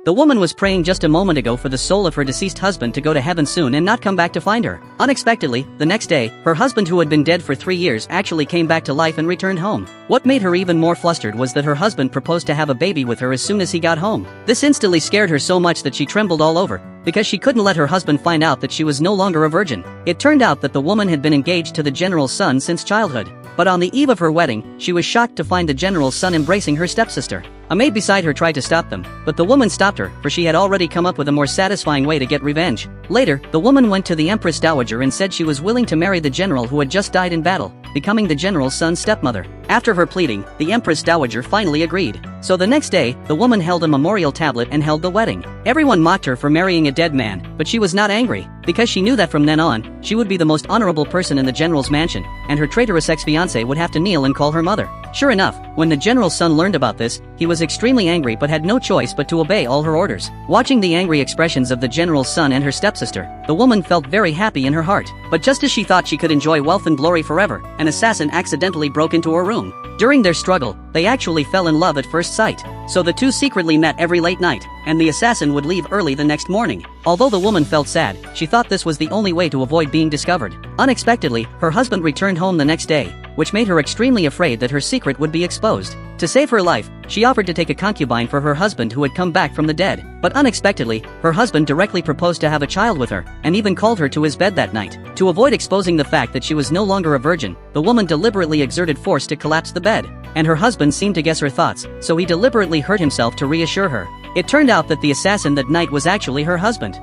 The woman was praying just a moment ago for the soul of her deceased husband to go to heaven soon and not come back to find her. Unexpectedly, the next day, her husband who had been dead for 3 years actually came back to life and returned home. What made her even more flustered was that her husband proposed to have a baby with her as soon as he got home. This instantly scared her so much that she trembled all over, because she couldn't let her husband find out that she was no longer a virgin. It turned out that the woman had been engaged to the general's son since childhood. But on the eve of her wedding, she was shocked to find the general's son embracing her stepsister. A maid beside her tried to stop them, but the woman stopped her, for she had already come up with a more satisfying way to get revenge. Later, the woman went to the Empress Dowager and said she was willing to marry the general who had just died in battle, becoming the general's son's stepmother. After her pleading, the Empress Dowager finally agreed. So the next day, the woman held a memorial tablet and held the wedding. Everyone mocked her for marrying a dead man, but she was not angry, because she knew that from then on, she would be the most honorable person in the general's mansion, and her traitorous ex-fiancé would have to kneel and call her mother. Sure enough, when the general's son learned about this, he was extremely angry but had no choice but to obey all her orders. Watching the angry expressions of the general's son and her stepsister, the woman felt very happy in her heart. But just as she thought she could enjoy wealth and glory forever, an assassin accidentally broke into her room. During their struggle, they actually fell in love at first sight. So the two secretly met every late night, and the assassin would leave early the next morning. Although the woman felt sad, she thought this was the only way to avoid being discovered. Unexpectedly, her husband returned home the next day, which made her extremely afraid that her secret would be exposed. To save her life, she offered to take a concubine for her husband who had come back from the dead. But unexpectedly, her husband directly proposed to have a child with her, and even called her to his bed that night. To avoid exposing the fact that she was no longer a virgin, the woman deliberately exerted force to collapse the bed. And her husband seemed to guess her thoughts, so he deliberately hurt himself to reassure her. It turned out that the assassin that night was actually her husband.